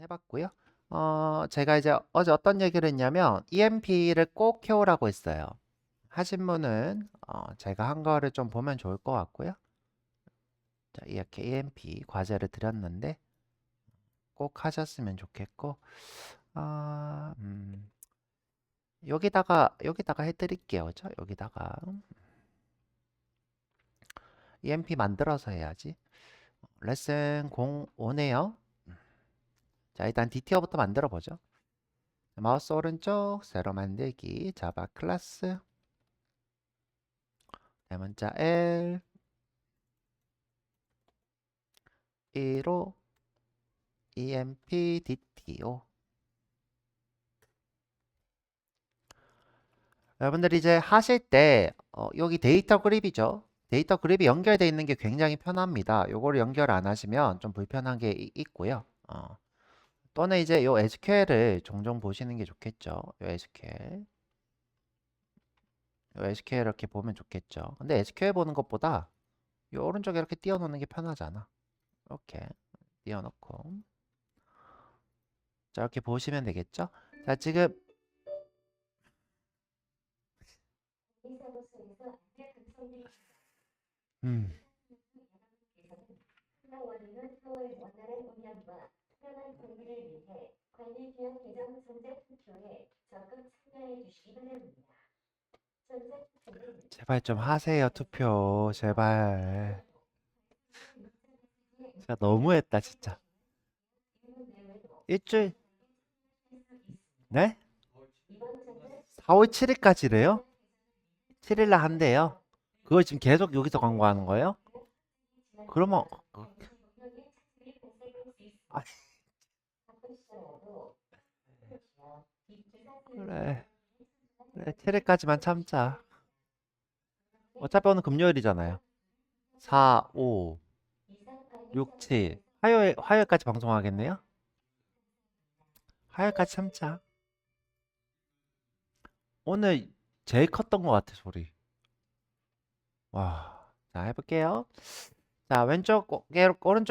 해봤고요. 제가 이제 어제 어떤 얘기를 했냐면 EMP를 꼭 해오라고 했어요. 하신 분은 제가 한 거를 좀 보면 좋을 것 같고요. 자, 이렇게 EMP 과제를 드렸는데 꼭 하셨으면 좋겠고, 아, 여기다가 해드릴게요. 그죠? 여기다가 EMP 만들어서 해야지. 레슨 05네요. 자, 일단 DT어부터 만들어 보죠. 마우스 오른쪽 세로 만들기 자바 클래스 대문자 L 1호 EMP DTO. 여러분들이 이제 하실 때 여기 데이터 그립이죠. 데이터 그립이 연결되어 있는 게 굉장히 편합니다. 요거를 연결 안 하시면 좀 불편한 게 있고요. 또는 이제 요 SQL을 종종 보시는 게 좋겠죠. 요 SQL. 요 SQL 이렇게 보면 좋겠죠. 근데 SQL 보는 것보다 요 오른쪽에 이렇게 띄워놓는 게 편하잖아. 이렇게 띄워놓고 자, 이렇게 보시면 되겠죠. 자, 지금 음, 제발 좀 하세요, 투표. 제발. 진짜 너무했다, 진짜. 일주일, 네? 4월 7일까지래요? 7일날 한대요. 그걸 지금 계속 여기서 광고하는 거예요? 그러면, 아, 그래. 그래, 7일까지만 참자. 어차피 오늘 금요일이잖아요. 4, 5, 6, 7. 화요일까지 방송하겠네요? 화요일까지 참자. 오늘 제일 컸던 것 같아, 소리. 와. 자, 해볼게요. 자, 오른쪽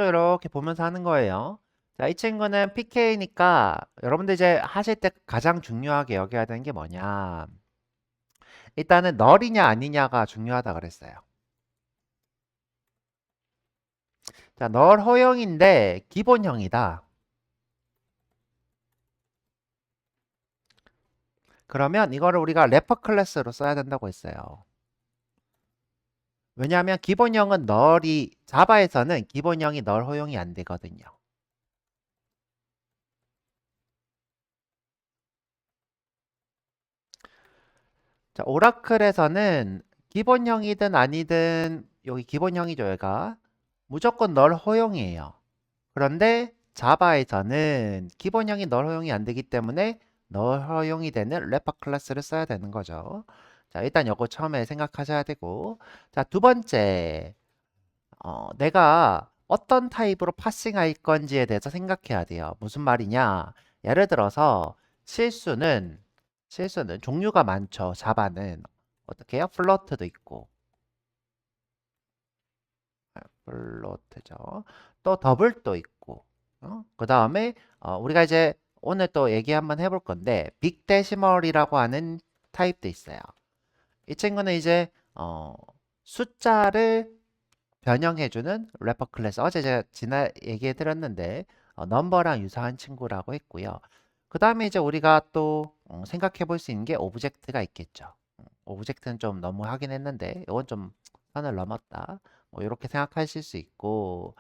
이렇게 보면서 하는 거예요. 자, 이 친구는 PK니까 여러분들 이제 하실 때 가장 중요하게 여겨야 되는 게 뭐냐. 일단은 널이냐 아니냐가 중요하다 그랬어요. 자, 널 허용인데 기본형이다. 그러면 이거를 우리가 래퍼 클래스로 써야 된다고 했어요. 왜냐하면 기본형은 자바에서는 기본형이 널 허용이 안 되거든요. 자, 오라클에서는 기본형이든 아니든 여기 기본형이죠, 얘가. 무조건 널 허용이에요. 그런데 자바에서는 기본형이 널 허용이 안 되기 때문에 널 허용이 되는 래퍼 클래스를 써야 되는 거죠. 자, 일단 요거 처음에 생각하셔야 되고. 자, 두 번째. 내가 어떤 타입으로 파싱할 건지에 대해서 생각해야 돼요. 무슨 말이냐? 예를 들어서 실수는 종류가 많죠. 자바는 어떻게 해요? 플로트도 있고, 플로트죠. 또 더블도 있고, 그 다음에 우리가 이제 오늘 또 얘기 한번 해볼 건데 빅데시멀이라고 하는 타입도 있어요. 이 친구는 이제 숫자를 변형해주는 래퍼 클래스. 어제 제가 지난 얘기해 드렸는데 넘버랑 유사한 친구라고 했고요. 그 다음에 이제 우리가 또 생각해 볼 수 있는 게 오브젝트가 있겠죠. 오브젝트는 좀 너무 하긴 했는데 이건 좀 선을 넘었다. 뭐 이렇게 생각하실 수 있고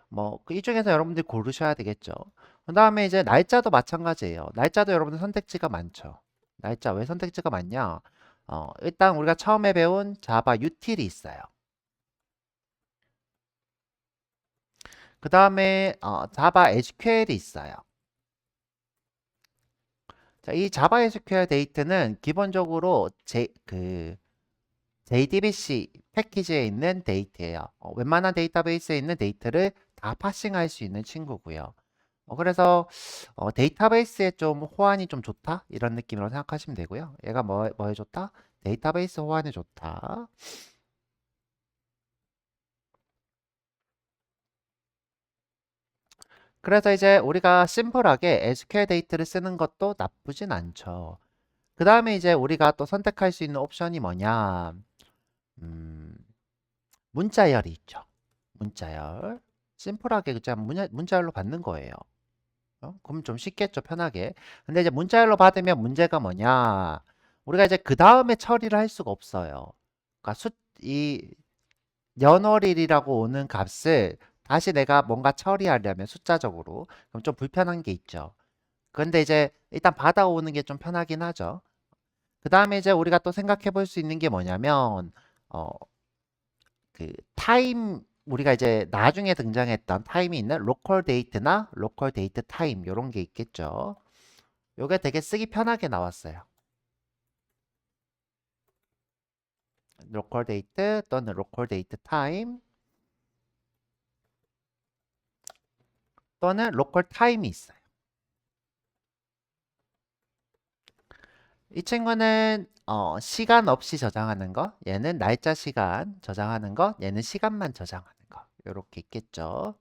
뭐이 중에서 여러분들이 고르셔야 되겠죠. 그 다음에 이제 날짜도 마찬가지예요. 날짜도 여러분들 선택지가 많죠. 날짜 왜 선택지가 많냐? 일단 우리가 처음에 배운 자바 유틸이 있어요. 그 다음에 자바 SQL이 있어요. 자, 이 자바 SQL 데이트는 기본적으로 JDBC 패키지에 있는 데이트예요. 웬만한 데이터베이스에 있는 데이터를 다 파싱할 수 있는 친구고요. 그래서 데이터베이스에 좀 호환이 좀 좋다 이런 느낌으로 생각하시면 되고요. 얘가 뭐에 좋다? 데이터베이스 호환이 좋다. 그래서 이제 우리가 심플하게 SQL 데이터를 쓰는 것도 나쁘진 않죠. 그 다음에 이제 우리가 또 선택할 수 있는 옵션이 뭐냐? 음, 문자열이 있죠. 문자열. 심플하게 그냥 문자열로 받는 거예요. 그럼 좀 쉽겠죠, 편하게. 근데 이제 문자열로 받으면 문제가 뭐냐? 우리가 이제 그 다음에 처리를 할 수가 없어요. 그러니까 이 연월일이라고 오는 값을 다시 내가 뭔가 처리하려면 숫자적으로 그럼 좀 불편한 게 있죠. 근데 이제 일단 받아오는 게 좀 편하긴 하죠. 그 다음에 이제 우리가 또 생각해 볼 수 있는 게 뭐냐면, 어, 그 타임, 우리가 이제 나중에 등장했던 타임이 있는 로컬 데이트나 로컬 데이트 타임, 이런 게 있겠죠. 요게 되게 쓰기 편하게 나왔어요. 로컬 데이트 또는 로컬 데이트 타임 또는 로컬 타임이 있어요. 이 친구는 시간 없이 저장하는 거, 얘는 날짜 시간 저장하는 거, 얘는 시간만 저장하는 거. 이렇게 있겠죠.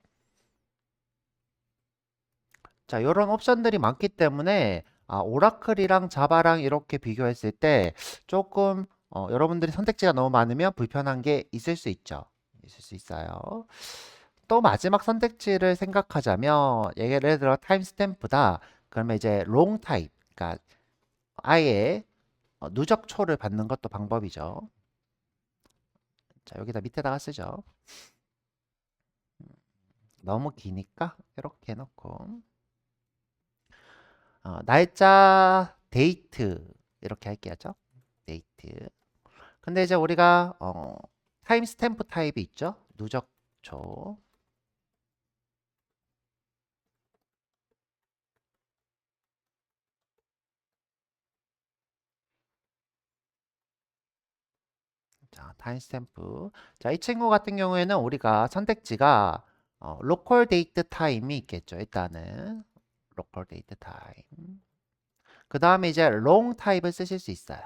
자, 이런 옵션들이 많기 때문에 오라클이랑 자바랑 이렇게 비교했을 때 조금 여러분들이 선택지가 너무 많으면 불편한 게 있을 수 있죠. 있을 수 있어요. 또 마지막 선택지를 생각하자면 예를 들어 타임스탬프다. 그러면 이제 롱 타입, 그러니까 아예 누적초를 받는 것도 방법이죠. 자, 여기다 밑에다가 쓰죠. 너무 기니까 이렇게 해놓고 날짜 데이트 이렇게 할게요. 데이트. 근데 이제 우리가 타임스탬프 타입이 있죠. 누적초. 자, 타임스탬프. 자, 이 친구 같은 경우에는 우리가 선택지가 로컬 데이트 타임이 있겠죠. 일단은 로컬 데이트 타임. 그 다음에 이제 롱 타입을 쓰실 수 있어요.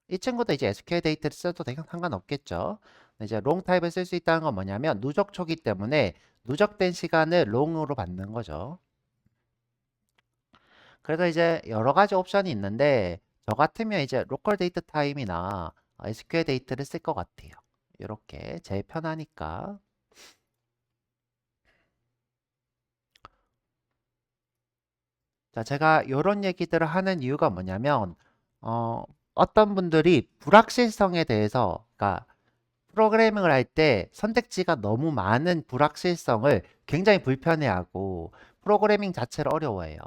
이 친구도 이제 SQL 데이터를 써도 상관없겠죠. 이제 롱 타입을 쓸 수 있다는 건 뭐냐면 누적초기 때문에 누적된 시간을 롱으로 받는 거죠. 그래서 이제 여러 가지 옵션이 있는데 저 같으면 이제 로컬 데이터 타임이나 SQL 데이터를 쓸 것 같아요. 이렇게 제일 편하니까. 자, 제가 이런 얘기들을 하는 이유가 뭐냐면 어떤 분들이 불확실성에 대해서, 그러니까 프로그래밍을 할 때 선택지가 너무 많은 불확실성을 굉장히 불편해하고 프로그래밍 자체를 어려워해요.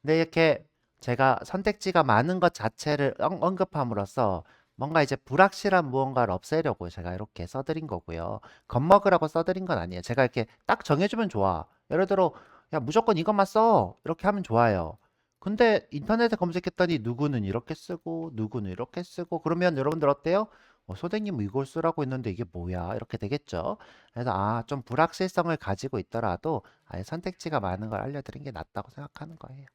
근데 이렇게 제가 선택지가 많은 것 자체를 언급함으로써 뭔가 이제 불확실한 무언가를 없애려고 제가 이렇게 써드린 거고요. 겁먹으라고 써드린 건 아니에요. 제가 이렇게 딱 정해주면 좋아. 예를 들어, 야, 무조건 이것만 써. 이렇게 하면 좋아요. 근데 인터넷에 검색했더니 누구는 이렇게 쓰고, 누구는 이렇게 쓰고, 그러면 여러분들 어때요? 선생님 이걸 쓰라고 했는데 이게 뭐야? 이렇게 되겠죠. 그래서 좀 불확실성을 가지고 있더라도 아예 선택지가 많은 걸 알려드린 게 낫다고 생각하는 거예요.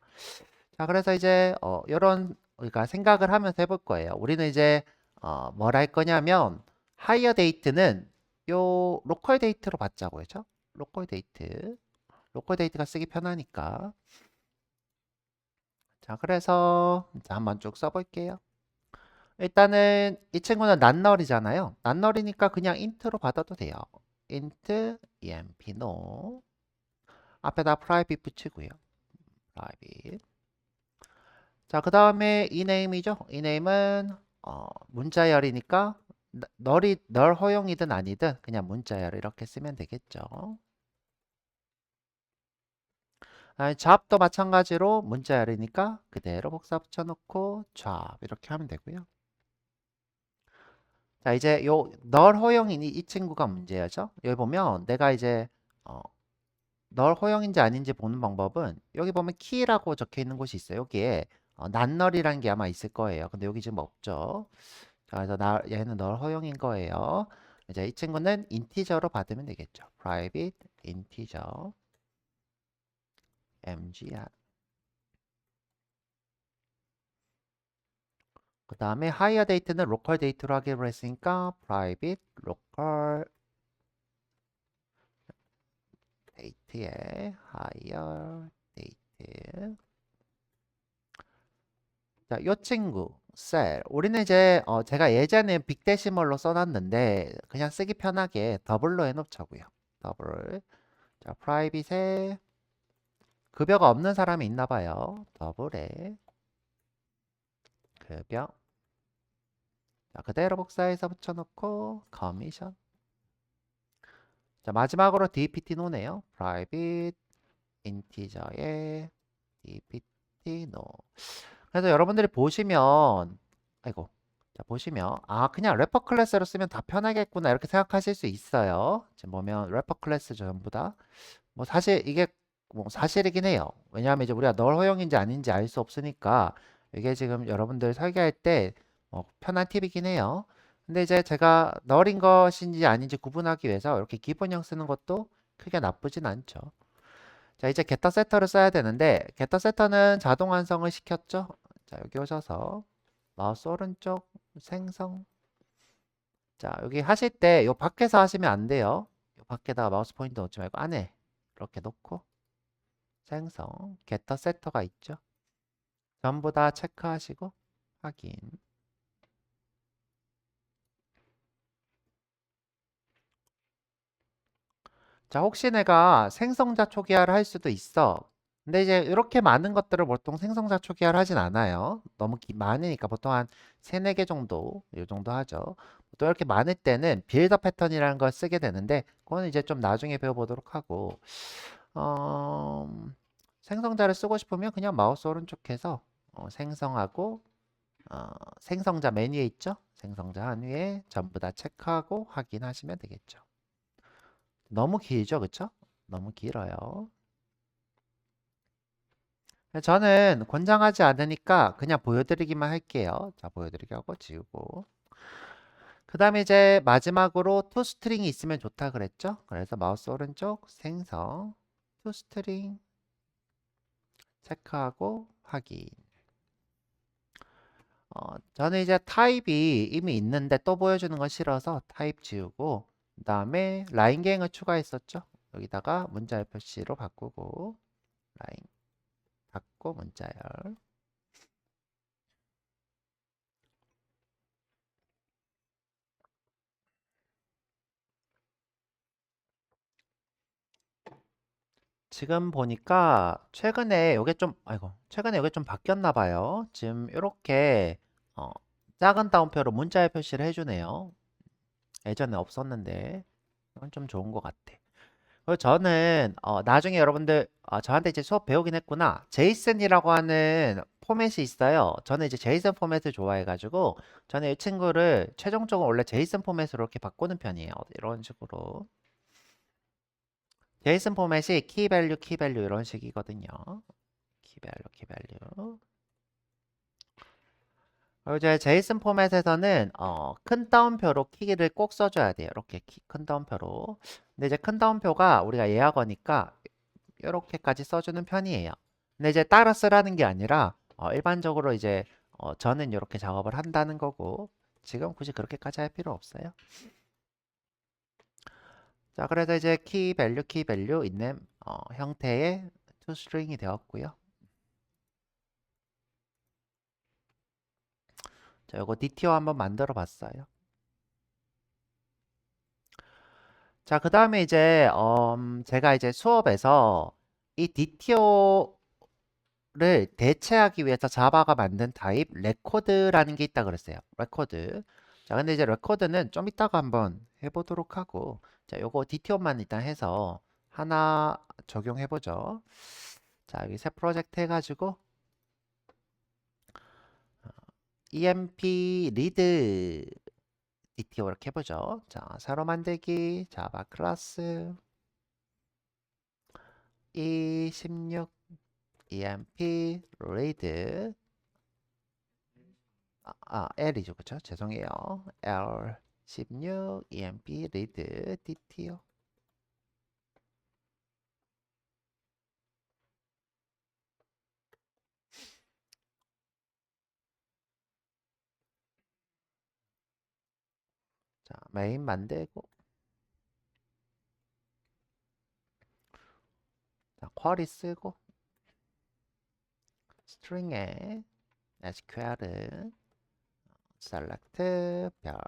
자, 그래서 이제 이런 우리가 생각을 하면서 해볼 거예요. 우리는 이제 뭘 할 거냐면 하이어 데이트는 요 로컬 데이트로 받자고 했죠. 로컬 데이트. 로컬 데이트가 쓰기 편하니까. 자, 그래서 자, 한번 쭉 써볼게요. 일단은 이 친구는 낱널이잖아요. 낱널이니까 그냥 int로 받아도 돼요. int emp no 앞에다 private 붙이고요. private. 자, 그 다음에 이네임이죠. 이네임은 문자열이니까 널 허용이든 아니든 그냥 문자열 이렇게 쓰면 되겠죠. 잡도 마찬가지로 문자열이니까 그대로 복사 붙여놓고 잡 이렇게 하면 되고요. 자, 이제 널 허용인 이 친구가 문제죠. 여기 보면 내가 이제 어, 널 허용인지 아닌지 보는 방법은 여기 보면 키라고 적혀 있는 곳이 있어요. 여기에 난널이라는 게 아마 있을 거예요. 근데 여기 지금 없죠. 자, 그래서 얘는 널 허용인 거예요. 이제 이 친구는 인티저로 받으면 되겠죠. private integer mgr. 그 다음에 higher date는 local date로 하기로 했으니까 private local date. 데이트에 hire 데이트. 자, 요 친구 셀. 우리는 이제 제가 예전에 빅데시멀로 써놨는데 그냥 쓰기 편하게 더블로 해놓자고요. 더블. 자, 프라이빗에 급여가 없는 사람이 있나 봐요. 더블에 급여. 자, 그대로 복사해서 붙여놓고 커미션. 자, 마지막으로 DPT 노네요. private integer에 DPT no. 그래서 여러분들이 보시면 아이고. 자, 보시면 그냥 래퍼 클래스로 쓰면 다 편하겠구나 이렇게 생각하실 수 있어요. 지금 보면 래퍼 클래스 전부 다 뭐 사실 이게 뭐 사실이긴 해요. 왜냐하면 이제 우리가 널 허용인지 아닌지 알 수 없으니까 이게 지금 여러분들 설계할 때 편한 팁이긴 해요. 근데 이제 제가 널인 것인지 아닌지 구분하기 위해서 이렇게 기본형 쓰는 것도 크게 나쁘진 않죠. 자, 이제 게터 세터를 써야 되는데 게터 세터는 자동 완성을 시켰죠. 자, 여기 오셔서 마우스 오른쪽 생성. 자, 여기 하실 때 요 밖에서 하시면 안 돼요. 요 밖에다가 마우스 포인터 놓지 말고 안에 이렇게 놓고 생성, 게터 세터가 있죠. 전부 다 체크하시고 확인. 자, 혹시 내가 생성자 초기화를 할 수도 있어. 근데 이제 이렇게 많은 것들을 보통 생성자 초기화를 하진 않아요. 너무 많으니까 보통 한 3, 4개 정도, 이 정도 하죠. 또 이렇게 많을 때는 빌더 패턴이라는 걸 쓰게 되는데, 그건 이제 좀 나중에 배워보도록 하고, 어, 생성자를 쓰고 싶으면 그냥 마우스 오른쪽 해서 생성하고, 어, 생성자 메뉴에 있죠? 생성자 한 위에 전부 다 체크하고 확인하시면 되겠죠. 너무 길죠, 그쵸? 너무 길어요. 저는 권장하지 않으니까 그냥 보여드리기만 할게요. 자, 보여드리기 하고 지우고. 그 다음에 이제 마지막으로 toString이 있으면 좋다 그랬죠? 그래서 마우스 오른쪽 생성, toString 체크하고 확인. 저는 이제 타입이 이미 있는데 또 보여주는 건 싫어서 타입 지우고, 그 다음에 라인갱을 추가했었죠? 여기다가 문자열 표시로 바꾸고, 라인 닫고 문자열. 지금 보니까 최근에 요게 좀, 아이고, 최근에 요게 좀 바뀌었나 봐요. 지금 이렇게 작은 따옴표로 문자열 표시를 해주네요. 예전에 없었는데, 이건 좀 좋은 것 같아. 그리고 저는 나중에 여러분들 저한테 이제 수업 배우긴 했구나. 제이슨이라고 하는 포맷이 있어요. 저는 이제 제이슨 포맷을 좋아해가지고 저는 이 친구를 최종적으로 원래 제이슨 포맷으로 이렇게 바꾸는 편이에요. 이런 식으로. 제이슨 포맷이 키밸류 키밸류 이런 식이거든요. 키밸류 키밸류. 그리고 이제 제이슨 포맷에서는 큰 따옴표로 키를 꼭 써줘야 돼요. 이렇게 큰 따옴표로. 근데 이제 큰 따옴표가 우리가 예약어니까 이렇게까지 써주는 편이에요. 근데 이제 따라 쓰라는 게 아니라 일반적으로 이제 저는 이렇게 작업을 한다는 거고 지금 굳이 그렇게까지 할 필요 없어요. 자, 그래서 이제 키 밸류 있는 형태의 toString이 되었고요. 자, 이거 DTO 한번 만들어 봤어요. 자, 그 다음에 이제 제가 이제 수업에서 이 DTO를 대체하기 위해서 자바가 만든 타입 레코드라는 게 있다 그랬어요. 레코드. 자, 근데 이제 레코드는 좀 이따가 한번 해보도록 하고, 자, 요거 DTO만 일단 해서 하나 적용해 보죠. 자, 여기 새 프로젝트 해가지고 EMP 리드 DTO 이렇게 해보죠. 자, 새로 만들기 자바 클래스 E16 EMP read L이죠, 그쵸? 죄송해요. L16 EMP read DTO. 자, 메인 만들고 쿼리 쓰고 string에 SQL은 select 별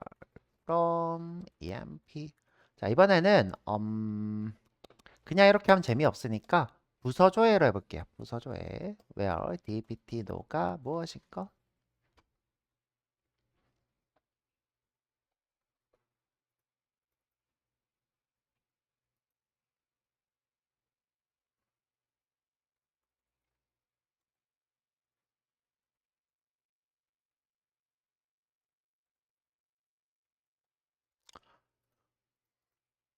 from emp. 자, 이번에는 그냥 이렇게 하면 재미없으니까 부서 조회로 해볼게요. 부서 조회. where dpt no가 무엇인가?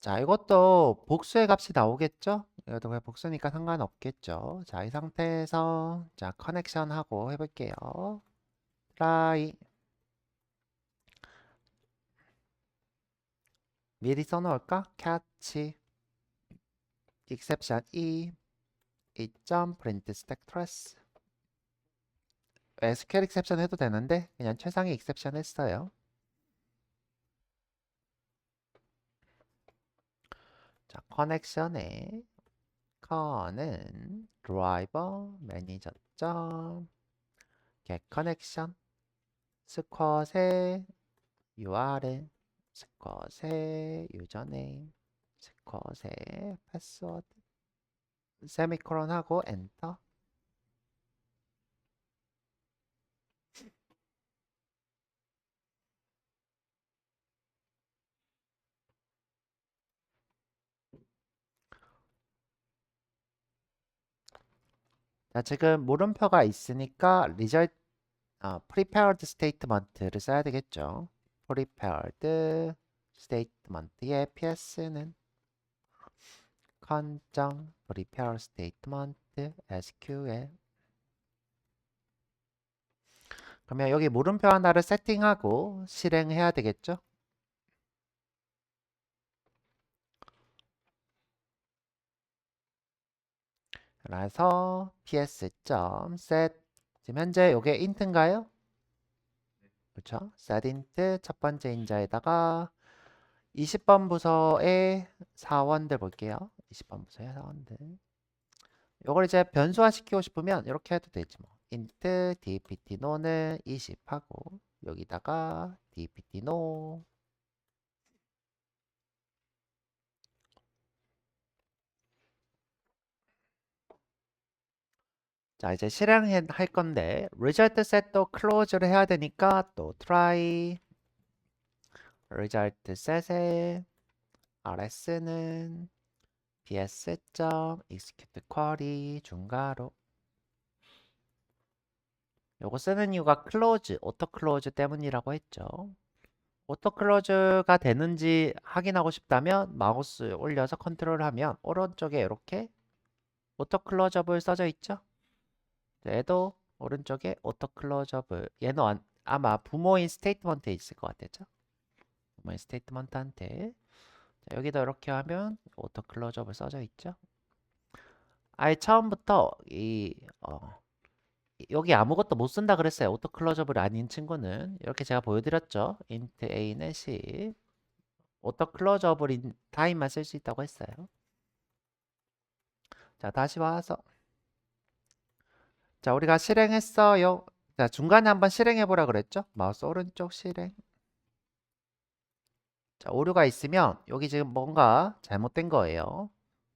자, 이것도 복수의 값이 나오겠죠? 이것도 그냥 복수니까 상관없겠죠? 자, 이 상태에서 자, 커넥션하고 해볼게요. try. 미리 써놓을까? catch exception print stack trace. SQL exception 해도 되는데 그냥 최상위 exception 했어요. 자, 커넥션에 con은 driver manager 점 get connection 스쿼트의 URL 스쿼트의 유저네임 스쿼트의 패스워드 세미콜론 하고 엔터. 자, 지금 물음표가 있으니까 result prepared statement를 써야 되겠죠. prepared statement의 PS는 con정 prepare statement SQL. 그러면 여기 물음표 하나를 세팅하고 실행해야 되겠죠. 그래서 ps.set 지금 현재 이게 int인가요? 그렇죠? set int 첫 번째 인자에다가 20번 부서의 사원들 볼게요. 20번 부서의 사원들. 이걸 이제 변수화 시키고 싶으면 이렇게 해도 되지 뭐. int dpt no는 20 하고 여기다가 dpt no. 자, 이제 실행할 건데 result set도 close를 해야 되니까 또 try result set의 rs는 ps.execute query 중괄호. 요거 쓰는 이유가 close, auto close 때문이라고 했죠. auto close가 되는지 확인하고 싶다면 마우스 올려서 컨트롤하면 오른쪽에 이렇게 auto closeable 써져 있죠. 얘도 오른쪽에 auto closeable. 얘는 아마 부모인 스테이트먼트에 있을 것 같았죠. 부모인 스테이트먼트한테 여기도 이렇게 하면 auto closeable 써져 있죠. 아예 처음부터 여기 아무것도 못 쓴다 그랬어요. 오토 클로저블이 아닌 친구는 이렇게 제가 보여드렸죠. int a는 10 오토 클로저블인 타임만 쓸 수 있다고 했어요. 자, 다시 와서 자, 우리가 실행했어요. 자, 중간에 한번 실행해 보라 그랬죠. 마우스 오른쪽 실행. 자, 오류가 있으면 여기 지금 뭔가 잘못된 거예요.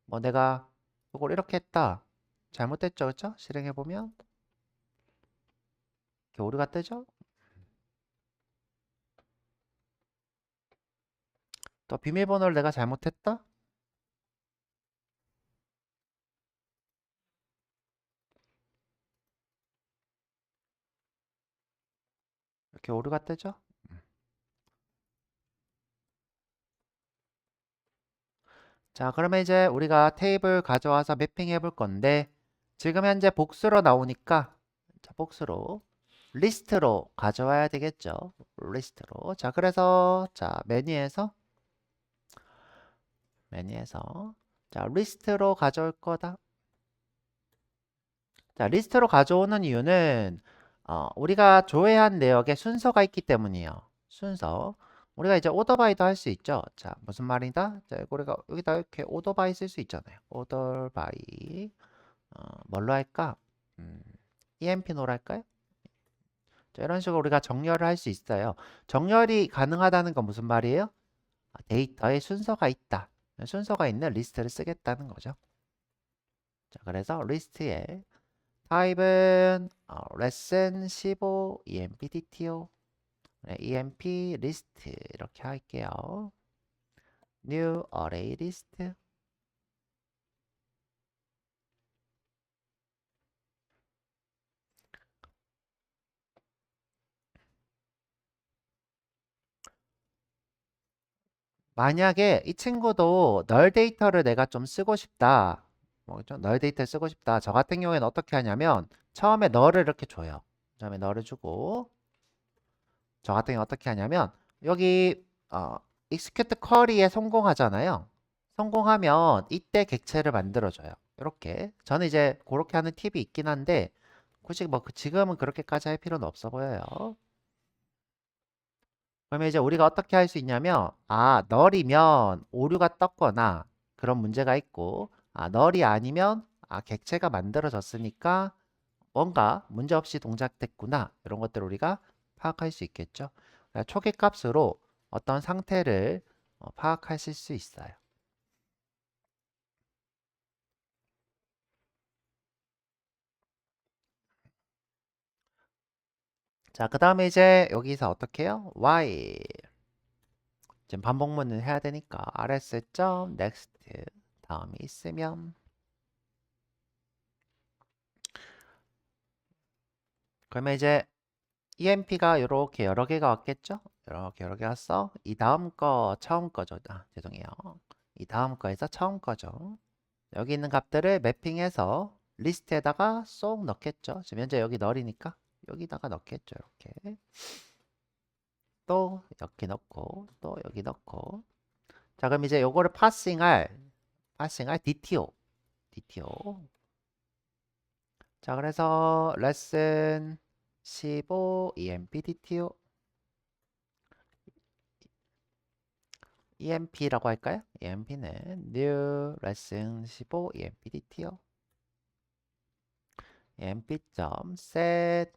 뭐 내가 이걸 이렇게 했다. 잘못됐죠, 그렇죠? 실행해 보면 이렇게 오류가 뜨죠. 또 비밀번호를 내가 잘못했다. 이렇게 오류가 뜨죠. 자, 그러면 이제 우리가 테이블 가져와서 매핑해 볼 건데 지금 현재 복수로 나오니까 자, 복수로 리스트로 가져와야 되겠죠. 리스트로. 자, 그래서 자, 메뉴에서 자, 리스트로 가져올 거다. 자, 리스트로 가져오는 이유는 우리가 조회한 내역에 순서가 있기 때문이에요. 순서. 우리가 이제 오더 바이도 할 수 있죠. 자, 무슨 말이다? 자, 우리가 여기다 이렇게 오더 바이 쓸 수 있잖아요. 오더 바이. 뭘로 할까? 음, EMP노로 할까요? 자, 이런 식으로 우리가 정렬을 할 수 있어요. 정렬이 가능하다는 건 무슨 말이에요? 데이터에 순서가 있다. 순서가 있는 리스트를 쓰겠다는 거죠. 자, 그래서 리스트에 타입은 레슨 15 empdto emp 리스트 이렇게 할게요. new array list. 만약에 이 친구도 널 데이터를 내가 좀 쓰고 싶다. 뭐죠? 널 데이터 쓰고 싶다. 저 같은 경우에는 어떻게 하냐면 처음에 널을 이렇게 줘요. 처음에 널을 주고 저 같은 경우 어떻게 하냐면 여기 execute query에 성공하잖아요. 성공하면 이때 객체를 만들어줘요. 이렇게 저는 이제 그렇게 하는 팁이 있긴 한데 굳이 뭐 지금은 그렇게까지 할 필요는 없어 보여요. 그러면 이제 우리가 어떻게 할 수 있냐면 널이면 오류가 떴거나 그런 문제가 있고 널이 아니면 객체가 만들어졌으니까 뭔가 문제없이 동작됐구나 이런 것들을 우리가 파악할 수 있겠죠. 그러니까 초기 값으로 어떤 상태를 파악하실 수 있어요. 자, 그 다음에 이제 여기서 어떻게 해요? while 지금 반복문을 해야 되니까 rs.next 다음이 있으면 그러면 이제 EMP가 이렇게 여러 개가 왔겠죠? 이렇게 여러 개 왔어. 이 다음 거 처음 거죠. 죄송해요. 이 다음 거에서 처음 거죠. 여기 있는 값들을 매핑해서 리스트에다가 쏙 넣겠죠. 지금 현재 여기 널이니까 여기다가 넣겠죠. 이렇게 또 여기 넣고 또 여기 넣고 자 그럼 이제 요거를 파싱할 DTO 자 그래서 레슨 15 EMP DTO EMP라고 할까요? EMP는 new lesson 15 EMP DTO emp.set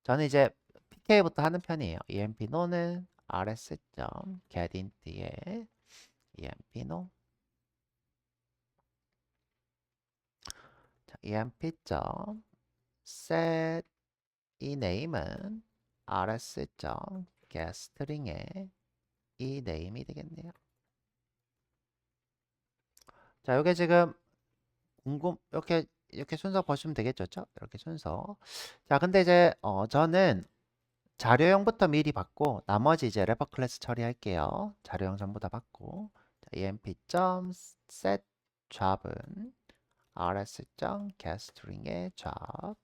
저는 이제 PK부터 하는 편이에요. emp no는 rs.getInt에 emp no emp.set 이 name은 rs.getString에 이 name이 되겠네요. 자, 이게 지금 이렇게 순서 보시면 되겠죠? 이렇게 순서. 자, 근데 이제 저는 자료형부터 미리 받고 나머지 이제 레퍼 클래스 처리할게요. 자료형 전부 다 받고 emp.set job은 rs.getString의 job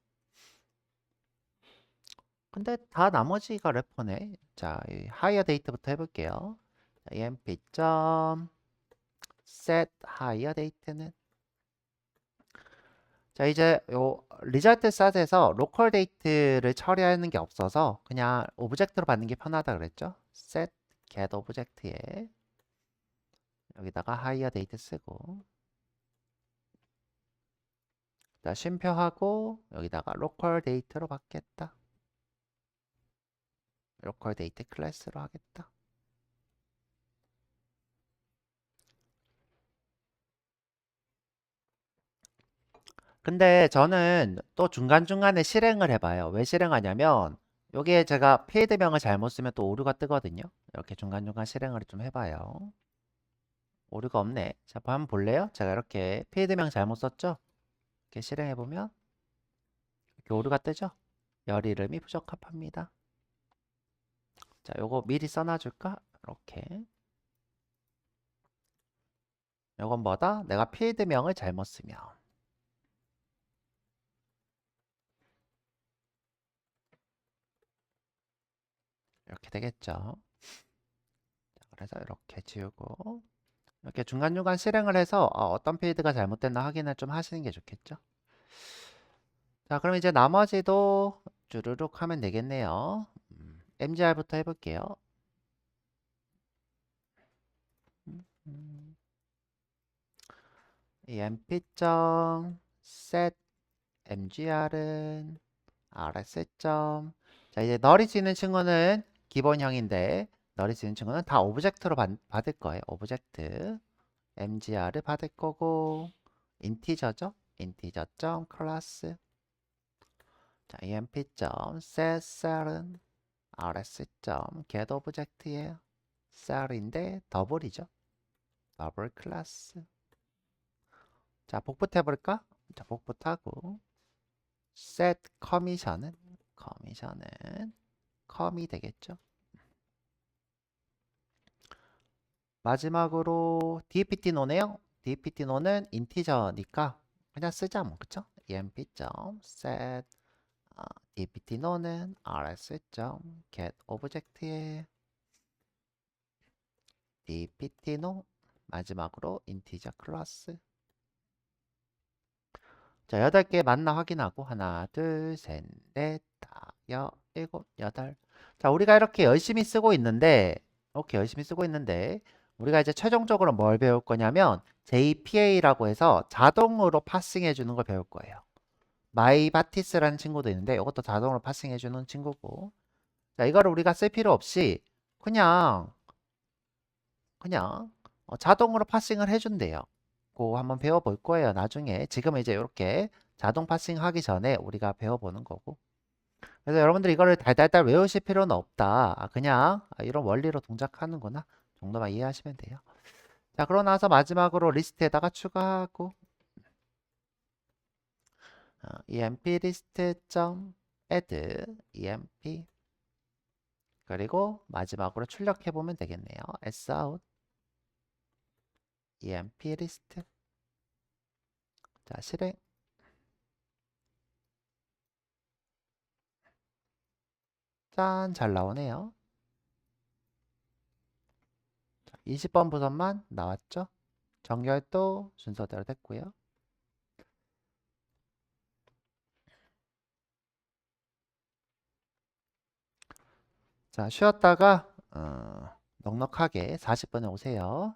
근데 다 나머지가 래퍼네. 자, 이 higher date부터 해볼게요. emp.set higher date는 자, 이제 요 result 셋에서 local date를 처리하는 게 없어서 그냥 오브젝트로 받는 게 편하다 그랬죠? set get 오브젝트에 여기다가 higher date 쓰고 자, 쉼표하고 여기다가 local date로 받겠다. local date 클래스로 하겠다. 근데 저는 또 중간중간에 실행을 해봐요. 왜 실행하냐면 여기에 제가 필드명을 잘못 쓰면 또 오류가 뜨거든요. 이렇게 중간중간 실행을 좀 해봐요. 오류가 없네. 자, 한번 볼래요? 제가 이렇게 필드명 잘못 썼죠? 이렇게 실행해보면 이렇게 오류가 뜨죠? 열 이름이 부적합합니다. 자, 요거 미리 써놔줄까? 이렇게. 요건 뭐다? 내가 필드명을 잘못 쓰면 이렇게 되겠죠? 자, 그래서 이렇게 지우고 이렇게 중간중간 실행을 해서 어떤 필드가 잘못됐나 확인을 좀 하시는 게 좋겠죠? 자, 그럼 이제 나머지도 주르륵 하면 되겠네요. mgr부터 해볼게요. 이 mp.set mgr은 rs. 자, 이제 널이 쓰이는 친구는 기본형인데 널이 쓰이는 친구는 다 오브젝트로 받을 거예요. 오브젝트 mgr을 받을 거고 인티저죠? 인티저 클래스. 자, emp.setCell은 rs.get 오브젝트예요. 셀인데 더블이죠. 더블 클래스. 자, 복붙 해볼까? 자, 복붙하고 set 커미션은 컴이 되겠죠. 마지막으로 dpt 노네요. dpt 노는 인티저니까 그냥 쓰자 뭐 그쵸? emp.set dpt 노는 rs.get 오브젝트에 dpt 노 마지막으로 인티저 클래스. 자, 8개 맞나 확인하고 하나, 둘, 셋, 넷, 다, 일곱, 여덟. 자, 우리가 이렇게 열심히 쓰고 있는데 우리가 이제 최종적으로 뭘 배울 거냐면 JPA라고 해서 자동으로 파싱해 주는 걸 배울 거예요. 마이바티스라는 친구도 있는데 이것도 자동으로 파싱해 주는 친구고. 자, 이거를 우리가 쓸 필요 없이 그냥 자동으로 파싱을 해준대요. 그거 한번 배워볼 거예요. 나중에. 지금 이제 이렇게 자동 파싱 하기 전에 우리가 배워보는 거고. 그래서 여러분들이 이거를 달달달 외우실 필요는 없다. 그냥 이런 원리로 동작하는구나 정도만 이해하시면 돼요. 자, 그러고 나서 마지막으로 리스트에다가 추가하고 emp list.add emp 그리고 마지막으로 출력해 보면 되겠네요. sout emp list. 자, 실행. 짠, 잘 나오네요. 20번 부선만 나왔죠? 정렬도 순서대로 됐고요. 자, 쉬었다가 넉넉하게 40분에 오세요.